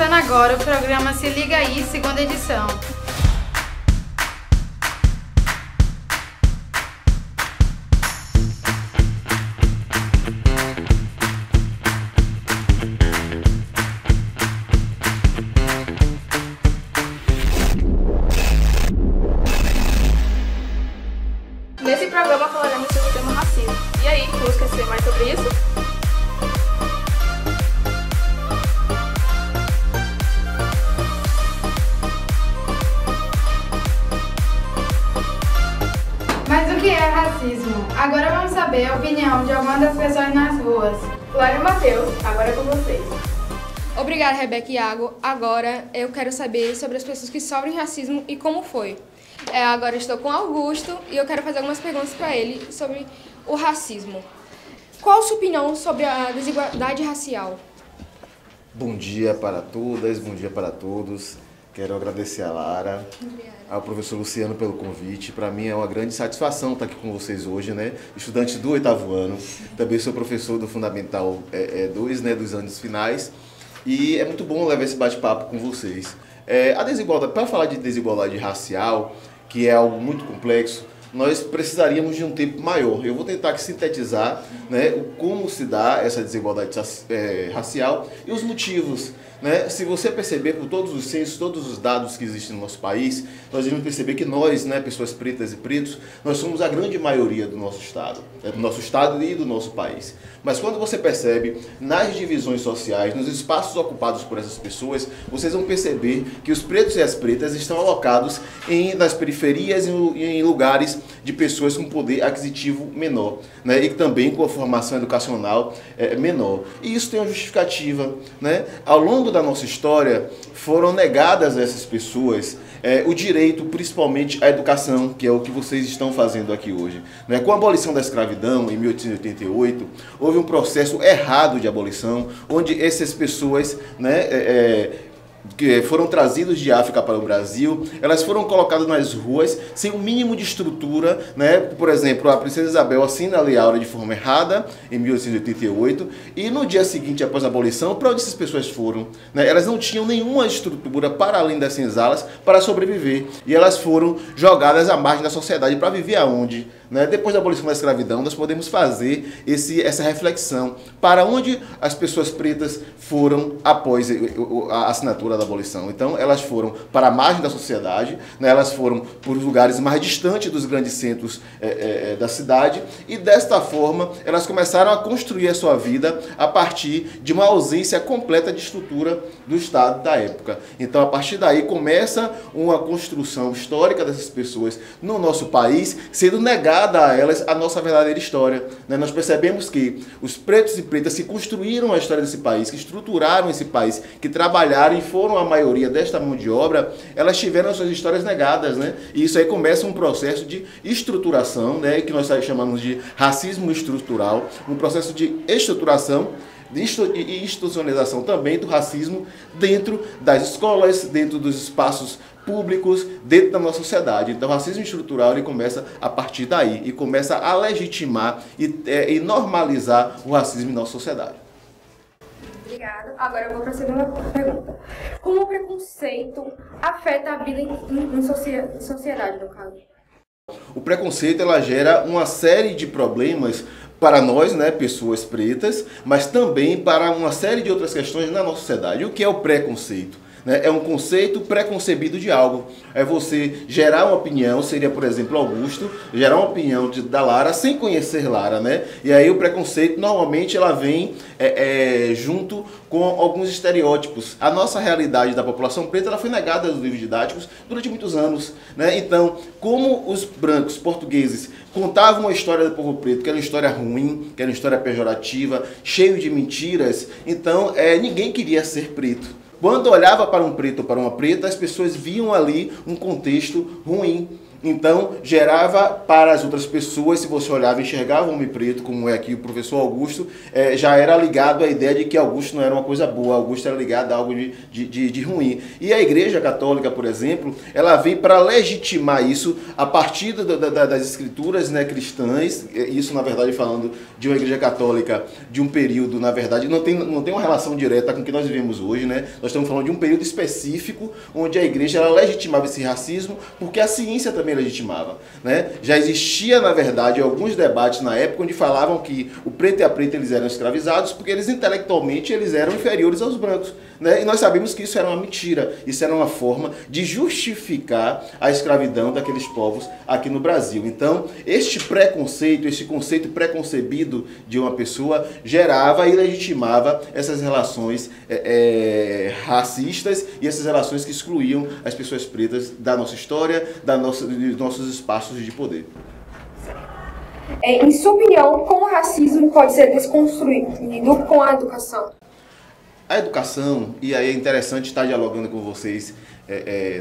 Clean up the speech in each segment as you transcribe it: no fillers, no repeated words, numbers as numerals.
começando agora o programa Se Liga Aí, segunda edição. Nesse programa falaremos sobre o tema racismo. E aí, vamos conhecer mais sobre isso? Mas o que é racismo? Agora vamos saber a opinião de algumas das pessoas nas ruas. Clara e Matheus, agora é com vocês. Obrigada, Rebeca e Iago. Agora eu quero saber sobre as pessoas que sofrem racismo e como foi. Agora estou com Augusto e eu quero fazer algumas perguntas para ele sobre o racismo. Qual a sua opinião sobre a desigualdade racial? Bom dia para todas, bom dia para todos. Quero agradecer a Lara, ao professor Luciano pelo convite. Para mim é uma grande satisfação estar aqui com vocês hoje, né? Estudante do 8º ano, também sou professor do Fundamental 2, né, dos anos finais. E é muito bom levar esse bate-papo com vocês. A desigualdade, para falar de desigualdade racial, que é algo muito complexo, nós precisaríamos de um tempo maior. Eu vou tentar aqui sintetizar, né, como se dá essa desigualdade racial e os motivos. Né? Se você perceber por todos os censos, todos os dados que existem no nosso país, nós devemos perceber que nós, né, pessoas pretas e pretos, nós somos a grande maioria do nosso estado e do nosso país. Mas quando você percebe nas divisões sociais, nos espaços ocupados por essas pessoas, vocês vão perceber que os pretos e as pretas estão alocados nas periferias e em lugares de pessoas com poder aquisitivo menor, né? E também com a formação educacional menor. E isso tem uma justificativa, né? Ao longo da nossa história, foram negadas a essas pessoas o direito, principalmente à educação, que é o que vocês estão fazendo aqui hoje. Né? Com a abolição da escravidão, em 1888, houve um processo errado de abolição, onde essas pessoas, né, que foram trazidos de África para o Brasil, elas foram colocadas nas ruas sem o mínimo de estrutura, né? Por exemplo, a princesa Isabel assina a Lei Áurea de forma errada, em 1888, e no dia seguinte, após a abolição, para onde essas pessoas foram? Né? Elas não tinham nenhuma estrutura para além das senzalas para sobreviver, e elas foram jogadas à margem da sociedade para viver aonde? Né? Depois da abolição da escravidão, nós podemos fazer essa reflexão para onde as pessoas pretas foram após a assinatura da abolição. Então, elas foram para a margem da sociedade, né? Elas foram por lugares mais distantes dos grandes centros da cidade, e desta forma elas começaram a construir a sua vida a partir de uma ausência completa de estrutura do Estado da época. Então, a partir daí começa uma construção histórica dessas pessoas no nosso país, sendo negada a elas a nossa verdadeira história. Né? Nós percebemos que os pretos e pretas que construíram a história desse país, que estruturaram esse país, que trabalharam e foram a maioria desta mão de obra, elas tiveram suas histórias negadas. Né? E isso aí começa um processo de estruturação, né? Que nós chamamos de racismo estrutural, um processo de estruturação e institucionalização também do racismo dentro das escolas, dentro dos espaços públicos, dentro da nossa sociedade. Então, o racismo estrutural ele começa a partir daí e começa a legitimar e normalizar o racismo em nossa sociedade. Obrigada. Agora eu vou para a segunda pergunta. Como o preconceito afeta a vida em sociedade, no caso? O preconceito ela gera uma série de problemas para nós, né, pessoas pretas, mas também para uma série de outras questões na nossa sociedade. O que é o preconceito? É um conceito preconcebido de algo. É você gerar uma opinião, seria, por exemplo, Augusto, gerar uma opinião da Lara sem conhecer Lara, né? E aí o preconceito, normalmente, ela vem junto com alguns estereótipos. A nossa realidade da população preta, ela foi negada nos livros didáticos durante muitos anos, né? Então, como os brancos portugueses contavam a história do povo preto, que era uma história ruim, que era uma história pejorativa, cheio de mentiras, então ninguém queria ser preto. Quando olhava para um preto ou para uma preta, as pessoas viam ali um contexto ruim, Então, gerava para as outras pessoas, se você olhava e enxergava um homem preto, como é aqui o professor Augusto, já era ligado à ideia de que Augusto não era uma coisa boa, Augusto era ligado a algo de ruim. E a Igreja Católica, por exemplo, ela vem para legitimar isso a partir das escrituras, né, cristãs, isso na verdade falando de uma Igreja Católica de um período, na verdade, não tem uma relação direta com o que nós vivemos hoje, né? Nós estamos falando de um período específico onde a Igreja ela legitimava esse racismo, porque a ciência também legitimava, né? Já existia, na verdade, alguns debates na época onde falavam que o preto e a preta eles eram escravizados porque eles intelectualmente eles eram inferiores aos brancos, né? E nós sabemos que isso era uma mentira, isso era uma forma de justificar a escravidão daqueles povos aqui no Brasil. Então, este preconceito, este conceito preconcebido de uma pessoa gerava e legitimava essas relações racistas e essas relações que excluíam as pessoas pretas da nossa história, dos nossos espaços de poder. Em sua opinião, como o racismo pode ser desconstruído com a educação? A educação, e aí é interessante estar dialogando com vocês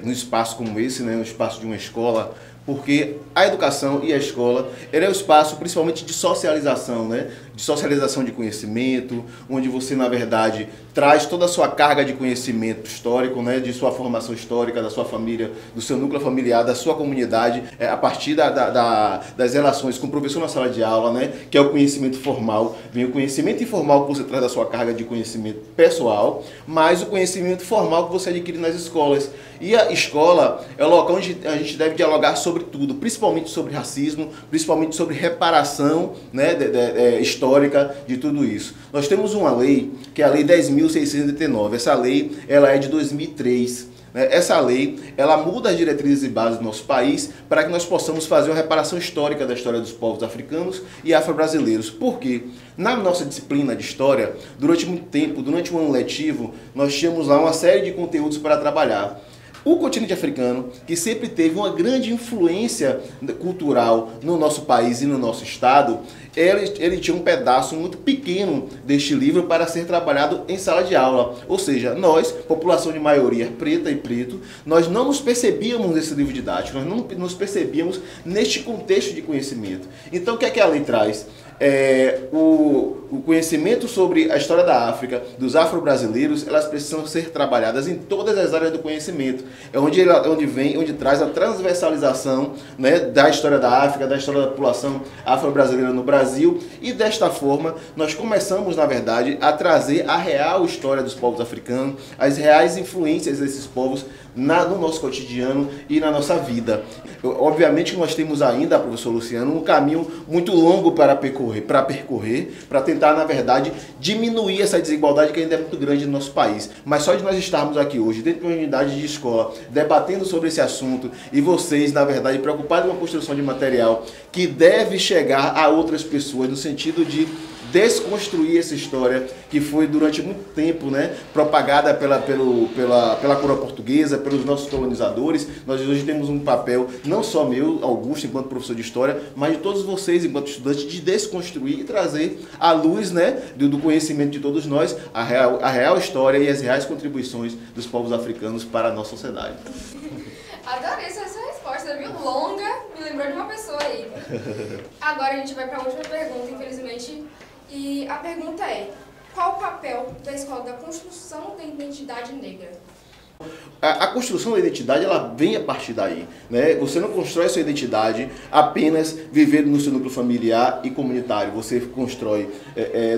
num espaço como esse, né, no espaço de uma escola, porque a educação e a escola é o espaço principalmente de socialização, né? De socialização de conhecimento, onde você, na verdade, traz toda a sua carga de conhecimento histórico, né? De sua formação histórica, da sua família, do seu núcleo familiar, da sua comunidade, a partir das relações com o professor na sala de aula, né? Que é o conhecimento formal. Vem o conhecimento informal que você traz da sua carga de conhecimento pessoal, mais o conhecimento formal que você adquire nas escolas. E a escola é o local onde a gente deve dialogar sobre tudo, principalmente sobre racismo, principalmente sobre reparação, né, histórica de tudo isso. Nós temos uma lei, que é a Lei 10.689. Essa lei ela é de 2003. Essa lei, ela muda as diretrizes e bases do nosso país para que nós possamos fazer uma reparação histórica da história dos povos africanos e afro-brasileiros. Por quê? Na nossa disciplina de história, durante muito tempo, durante o ano letivo, nós tínhamos lá uma série de conteúdos para trabalhar. O continente africano, que sempre teve uma grande influência cultural no nosso país e no nosso estado, ele tinha um pedaço muito pequeno deste livro para ser trabalhado em sala de aula. Ou seja, nós, população de maioria preta e preto, nós não nos percebíamos nesse livro didático, nós não nos percebíamos neste contexto de conhecimento. Então, o que é que a lei traz? O conhecimento sobre a história da África, dos afro-brasileiros, elas precisam ser trabalhadas em todas as áreas do conhecimento. É onde traz a transversalização, né, da história da África, da história da população afro-brasileira no Brasil, e desta forma nós começamos, na verdade, a trazer a real história dos povos africanos, as reais influências desses povos no nosso cotidiano e na nossa vida. Obviamente que nós temos ainda, professor Luciano, um caminho muito longo para percorrer, para tentar, na verdade, diminuir essa desigualdade que ainda é muito grande no nosso país. Mas só de nós estarmos aqui hoje, dentro de uma unidade de escola, debatendo sobre esse assunto, e vocês, na verdade, preocupados com a construção de material que deve chegar a outras pessoas, no sentido de desconstruir essa história que foi durante muito tempo, né, propagada pela coroa portuguesa, pelos nossos colonizadores. Nós hoje temos um papel, não só meu, Augusto, enquanto professor de história, mas de todos vocês, enquanto estudantes, de desconstruir e trazer à luz, né, do conhecimento de todos nós, a real história e as reais contribuições dos povos africanos para a nossa sociedade. Adorei essa resposta, viu? Longa, me lembrou de uma pessoa aí. Agora a gente vai para a última pergunta, infelizmente. E a pergunta é: qual o papel da escola da construção da identidade negra? A construção da identidade, ela vem a partir daí, né? Você não constrói sua identidade apenas vivendo no seu núcleo familiar e comunitário. Você constrói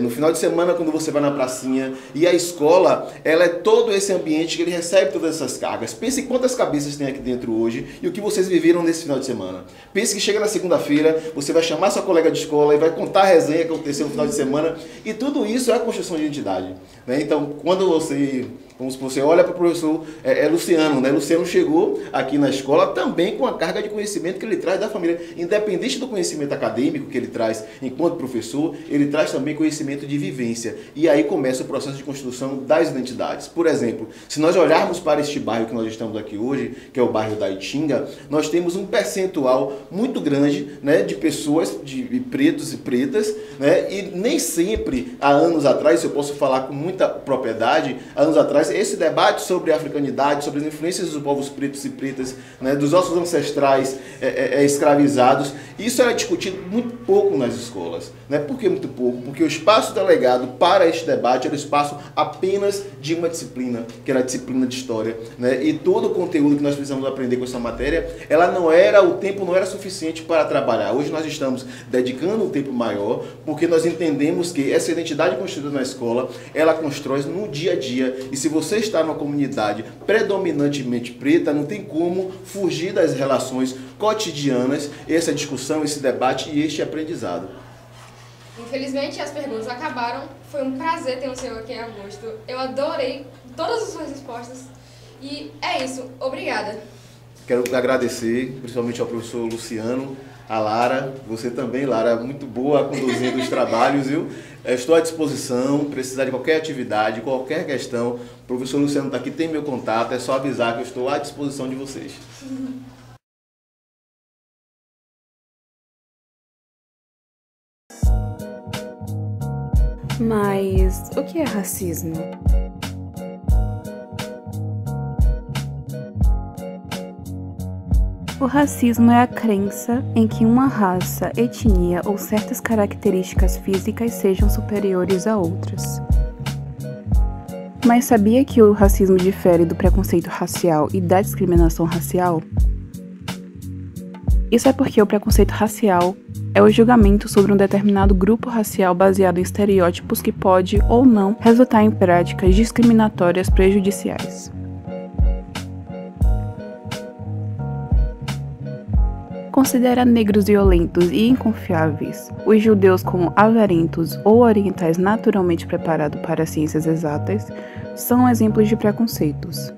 no final de semana, quando você vai na pracinha. E a escola, ela é todo esse ambiente que ele recebe todas essas cargas. Pense quantas cabeças tem aqui dentro hoje e o que vocês viveram nesse final de semana. Pense que chega na segunda-feira, você vai chamar sua colega de escola e vai contar a resenha que aconteceu no final de semana. E tudo isso é a construção de identidade, né? Então, quando você olha para o professor Luciano, né? Luciano chegou aqui na escola também com a carga de conhecimento que ele traz da família. Independente do conhecimento acadêmico que ele traz enquanto professor, ele traz também conhecimento de vivência. E aí começa o processo de construção das identidades. Por exemplo, se nós olharmos para este bairro que nós estamos aqui hoje, que é o bairro da Itinga, nós temos um percentual muito grande, né, de pessoas, de pretos e pretas, né? E nem sempre, há anos atrás, se eu posso falar com muita propriedade, há anos atrás mas esse debate sobre a africanidade, sobre as influências dos povos pretos e pretas, né, dos nossos ancestrais escravizados, isso era discutido muito pouco nas escolas. Né? Por que muito pouco? Porque o espaço delegado para este debate era o espaço apenas de uma disciplina, que era a disciplina de história. Né? E todo o conteúdo que nós precisamos aprender com essa matéria, o tempo não era suficiente para trabalhar. Hoje nós estamos dedicando um tempo maior, porque nós entendemos que essa identidade construída na escola, ela constrói no dia a dia. E se você está numa comunidade predominantemente preta, não tem como fugir das relações cotidianas, essa discussão, esse debate e este aprendizado. Infelizmente as perguntas acabaram. Foi um prazer ter um senhor aqui em Augusto. Eu adorei todas as suas respostas. E é isso. Obrigada. Quero agradecer, principalmente ao professor Luciano, a Lara, você também, Lara, muito boa conduzindo os trabalhos, viu? Estou à disposição, precisar de qualquer atividade, qualquer questão. O professor Luciano está aqui, tem meu contato, é só avisar que eu estou à disposição de vocês. Mas o que é racismo? O racismo é a crença em que uma raça, etnia ou certas características físicas sejam superiores a outras. Mas sabia que o racismo difere do preconceito racial e da discriminação racial? Isso é porque o preconceito racial é o julgamento sobre um determinado grupo racial baseado em estereótipos que pode ou não resultar em práticas discriminatórias prejudiciais. Considera negros violentos e inconfiáveis, os judeus como avarentos ou orientais naturalmente preparados para ciências exatas, são exemplos de preconceitos.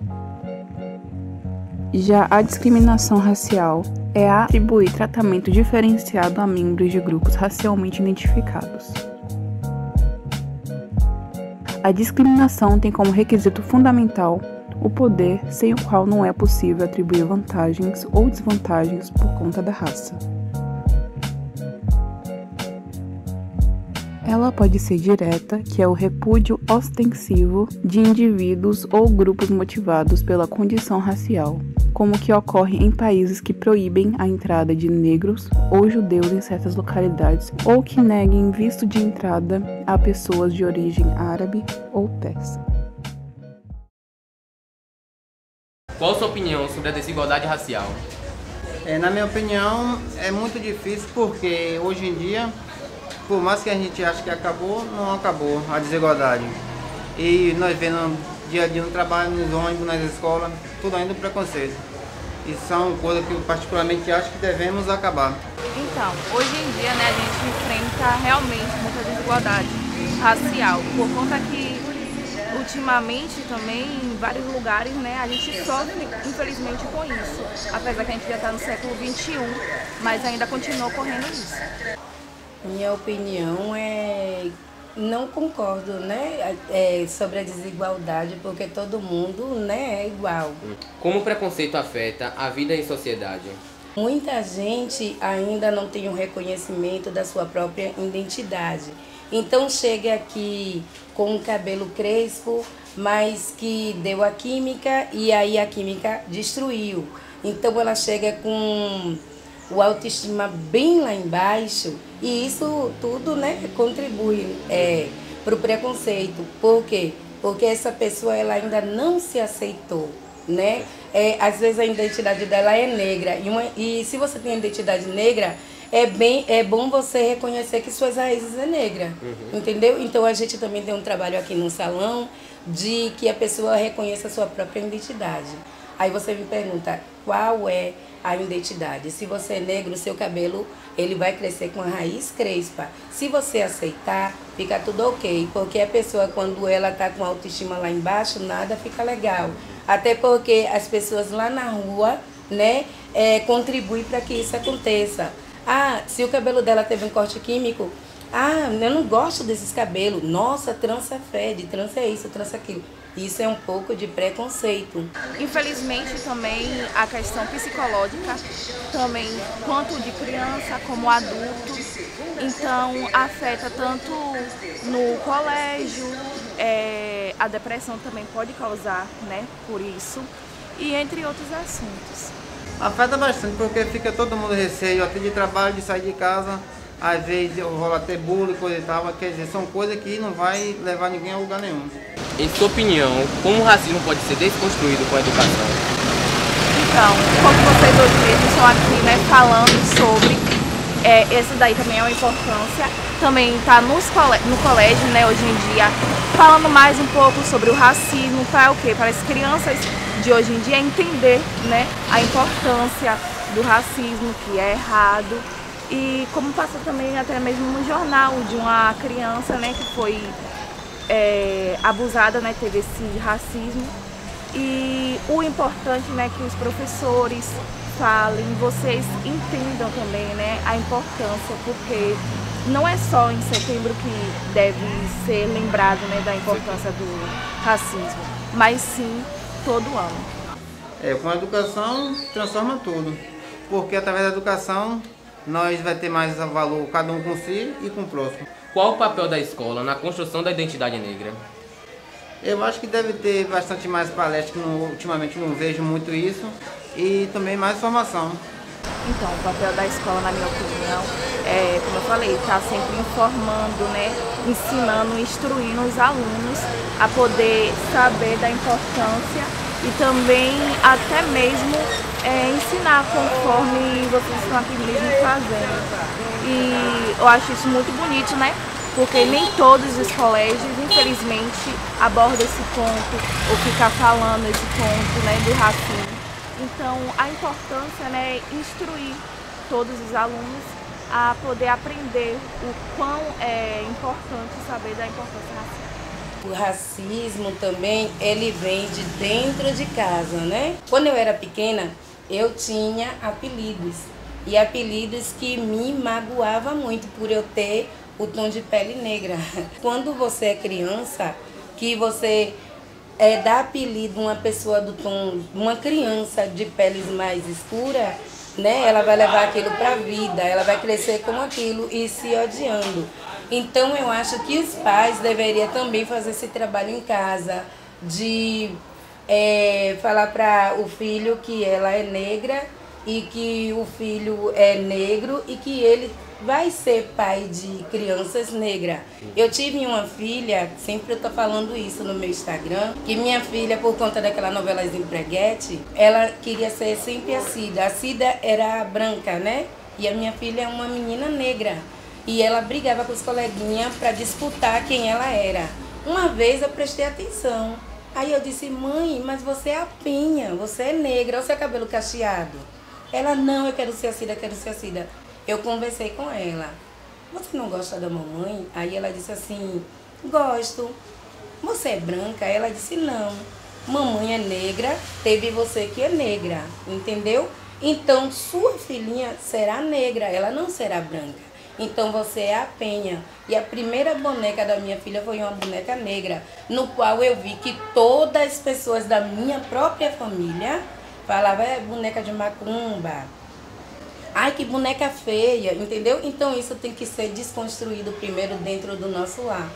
Já a discriminação racial é atribuir tratamento diferenciado a membros de grupos racialmente identificados. A discriminação tem como requisito fundamental o poder, sem o qual não é possível atribuir vantagens ou desvantagens por conta da raça. Ela pode ser direta, que é o repúdio ostensivo de indivíduos ou grupos motivados pela condição racial, como que ocorre em países que proíbem a entrada de negros ou judeus em certas localidades, ou que neguem visto de entrada a pessoas de origem árabe ou persa. Qual a sua opinião sobre a desigualdade racial? Na minha opinião, é muito difícil porque hoje em dia, por mais que a gente ache que acabou, não acabou a desigualdade. E nós vendo dia a dia no trabalho, nos ônibus, nas escolas, tudo ainda preconceito. E são coisas que eu particularmente acho que devemos acabar. Então, hoje em dia, né, a gente enfrenta realmente muita desigualdade racial, por conta que ultimamente também, em vários lugares, né, a gente sofre, infelizmente, com isso. Apesar que a gente já está no século XXI, mas ainda continua ocorrendo isso. Minha opinião não concordo, né, sobre a desigualdade, porque todo mundo, né, é igual. Como o preconceito afeta a vida em sociedade? Muita gente ainda não tem um reconhecimento da sua própria identidade. Então chega aqui com um cabelo crespo, mas que deu a química e aí a química destruiu. Então ela chega com o autoestima bem lá embaixo e isso tudo, né, contribui para o preconceito. Por quê? Porque essa pessoa ela ainda não se aceitou, né? Às vezes a identidade dela é negra e se você tem a identidade negra, é bom você reconhecer que suas raízes é negra, entendeu? Então a gente também tem um trabalho aqui no salão de que a pessoa reconheça a sua própria identidade. Aí você me pergunta, qual é a identidade? Se você é negro, seu cabelo ele vai crescer com a raiz crespa. Se você aceitar, fica tudo ok, porque a pessoa quando ela está com a autoestima lá embaixo, nada fica legal. Até porque as pessoas lá na rua, né, contribuem para que isso aconteça. Se o cabelo dela teve um corte químico, eu não gosto desses cabelos. Nossa, trança fede, trança isso, trança aquilo. Isso é um pouco de preconceito. Infelizmente também a questão psicológica, também quanto de criança como adulto, Então, afeta tanto no colégio, a depressão também pode causar, né, por isso, e entre outros assuntos. Afeta bastante porque fica todo mundo receio até de trabalho, de sair de casa, às vezes rola até bullying, coisa e tal, quer dizer, são coisas que não vai levar ninguém a lugar nenhum. Em sua opinião, como o racismo pode ser desconstruído com a educação? Então, como vocês hoje mesmo estão aqui, né, falando sobre, essa daí também é uma importância, também está no colégio, né, hoje em dia, falando mais um pouco sobre o racismo, para o quê? Para as crianças de hoje em dia entender, né, a importância do racismo, que é errado, e como passou também até mesmo no jornal de uma criança, né, que foi abusada, né, teve esse racismo. E o importante, né, que os professores falem, vocês entendam também, né, a importância, porque não é só em setembro que deve ser lembrado, né, da importância do racismo, mas sim todo ano. Com a educação transforma tudo, porque através da educação nós vai ter mais valor cada um com si e com o próximo. Qual o papel da escola na construção da identidade negra? Eu acho que deve ter bastante mais palestras, que ultimamente não vejo muito isso, e também mais formação. Então, o papel da escola, na minha opinião, como eu falei, está sempre informando, né, ensinando, instruindo os alunos a poder saber da importância e também até mesmo ensinar conforme vocês estão aqui mesmo fazendo. E eu acho isso muito bonito, né? Porque nem todos os colégios, infelizmente, abordam esse ponto ou ficam falando esse ponto, né, do racismo. Então, a importância, né, é instruir todos os alunos a poder aprender o quão é importante saber da importância racial. O racismo também, ele vem de dentro de casa, né? Quando eu era pequena, eu tinha apelidos. E apelidos que me magoavam muito por eu ter o tom de pele negra. Quando você é criança, que você dá apelido a uma pessoa do tom, uma criança de peles mais escura, né? Ela vai levar aquilo para a vida, ela vai crescer com aquilo e se odiando. Então eu acho que os pais deveriam também fazer esse trabalho em casa, de falar para o filho que ela é negra e que o filho é negro e que ele vai ser pai de crianças negras. Eu tive uma filha, sempre eu tô falando isso no meu Instagram, que minha filha, por conta daquela novela Empreguete, ela queria ser sempre a Cida. A Cida era branca, né? E a minha filha é uma menina negra. E ela brigava com os coleguinhas para disputar quem ela era. Uma vez eu prestei atenção. Aí eu disse, mãe, mas você é a Pinha, você é negra, olha o seu cabelo cacheado. Ela, não, eu quero ser a Cida, eu quero ser a Cida. Eu conversei com ela. Você não gosta da mamãe? Aí ela disse assim, gosto. Você é branca? Ela disse, não. Mamãe é negra, teve você que é negra, entendeu? Então, sua filhinha será negra, ela não será branca. Então, você é a Penha. E a primeira boneca da minha filha foi uma boneca negra, no qual eu vi que todas as pessoas da minha própria família falavam, é boneca de macumba. Ai, que boneca feia, entendeu? Então isso tem que ser desconstruído primeiro dentro do nosso lar.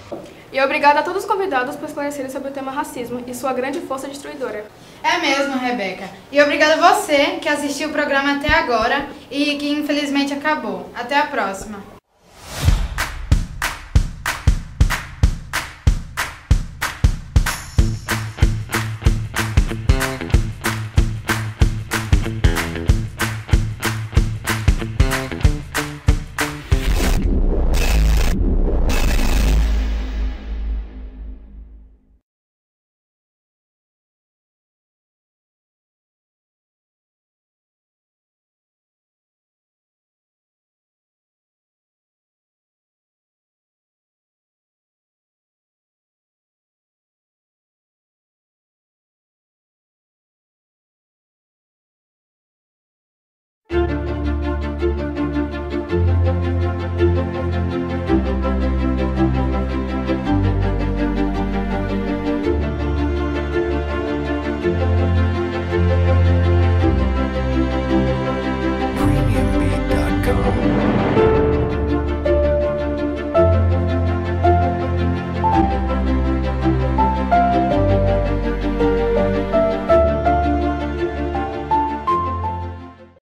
E obrigada a todos os convidados por esclarecerem sobre o tema racismo e sua grande força destruidora. É mesmo, Rebeca. E obrigada a você que assistiu o programa até agora e que infelizmente acabou. Até a próxima.